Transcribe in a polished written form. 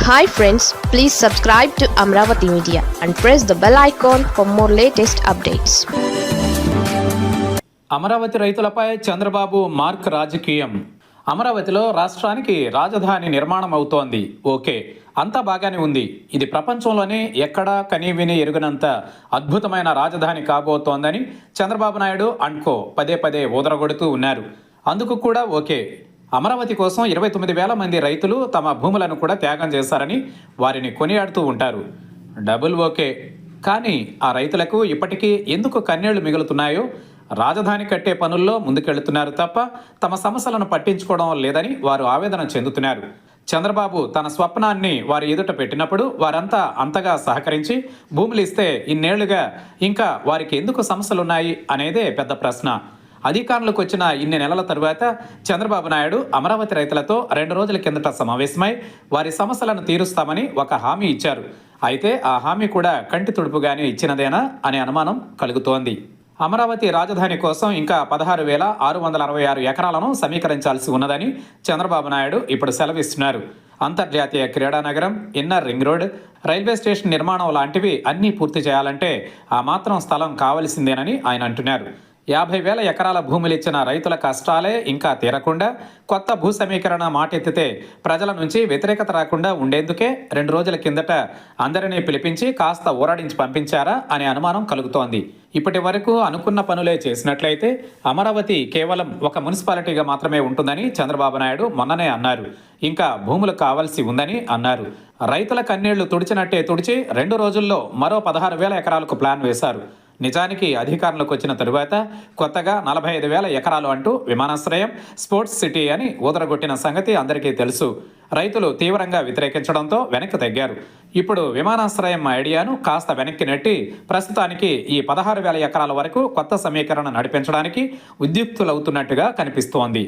Hi friends, please subscribe to Amravati Media and press the bell icon for more latest updates. Amaravati రైతులపై Chandrababu mark రాజకీయం. అమరావతిలో రాష్ట్రానికి రాజధాని నిర్మాణం అవుతోంది. ఓకే, అంతా బాగానే ఉంది. ఇది ప్రపంచంలోనే ఎక్కడా కనీవిని ఎరుగనంత అద్భుతమైన రాజధాని కాబోతోందని చంద్రబాబు నాయుడు అండ్ కో పదే పదే ఊదరగొడుతూ ఉన్నారు. అందుకు కూడా ఓకే. అమరావతి కోసం 29,000 మంది రైతులు తమ భూములను కూడా త్యాగం చేశారని వారిని కొనియాడుతూ ఉంటారు. Double okay. కానీ ఆ రైతులకు ఇప్పటికీ ఎందుకు కన్నీళ్లు మిగులుతున్నాయో, రాజధాని కట్టే పనుల్లో ముందుకెళ్తున్నారు తప్ప తమ సమస్యలను పట్టించుకోవడం లేదని వారు ఆవేదన చెందుతున్నారు. చంద్రబాబు తన స్వప్నాన్ని వారి ఎదుట పెట్టినప్పుడు వారంతా అంతగా సహకరించి భూములు ఇస్తే ఇన్నేళ్లుగా ఇంకా వారికి ఎందుకు సమస్యలున్నాయి అనేదే పెద్ద ప్రశ్న. అధికారంలోకి వచ్చిన ఇన్ని నెలల తరువాత చంద్రబాబు నాయుడు అమరావతి రైతులతో 2 రోజుల కిందట సమావేశమై వారి సమస్యలను తీరుస్తామని ఒక హామీ ఇచ్చారు. అయితే ఆ హామీ కూడా కంటి తుడుపుగానే ఇచ్చినదేనా అనే అనుమానం కలుగుతోంది. అమరావతి రాజధాని కోసం ఇంకా 16,666 ఎకరాలను సమీకరించాల్సి ఉన్నదని చంద్రబాబు నాయుడు ఇప్పుడు సెలవిస్తున్నారు. అంతర్జాతీయ క్రీడా నగరం, inner ring road, railway station నిర్మాణం లాంటివి అన్నీ పూర్తి చేయాలంటే ఆ మాత్రం స్థలం కావలసిందేనని ఆయన అంటున్నారు. 50,000 ఎకరాల భూములిచ్చిన రైతుల కష్టాలే ఇంకా తీరకుండా కొత్త భూ సమీకరణ మాటెత్తితే ప్రజల నుంచి వ్యతిరేకత రాకుండా ఉండేందుకే 2 రోజుల కిందట అందరినీ పిలిపించి కాస్త ఊరడించి పంపించారా అనే అనుమానం కలుగుతోంది. ఇప్పటి వరకు అనుకున్న పనులే చేసినట్లయితే అమరావతి కేవలం ఒక మున్సిపాలిటీగా మాత్రమే ఉంటుందని చంద్రబాబు నాయుడు మొన్ననే అన్నారు. ఇంకా భూములు కావాల్సి ఉందని అన్నారు. రైతుల కన్నీళ్లు తుడిచినట్టే తుడిచి 2 రోజుల్లో మరో 16,000 ఎకరాలకు ప్లాన్ వేశారు. నిజానికి అధికారంలోకి వచ్చిన తరువాత కొత్తగా 45,000 ఎకరాలు అంటూ విమానాశ్రయం, స్పోర్ట్స్ సిటీ అని ఊదరగొట్టిన సంగతి అందరికీ తెలుసు. రైతులు తీవ్రంగా వ్యతిరేకించడంతో వెనక్కి తగ్గారు. ఇప్పుడు విమానాశ్రయం ఐడియాను కాస్త వెనక్కి నెట్టి ప్రస్తుతానికి ఈ 16,000 ఎకరాల వరకు కొత్త సమీకరణ నడిపించడానికి ఉద్యుక్తులవుతున్నట్టుగా కనిపిస్తోంది.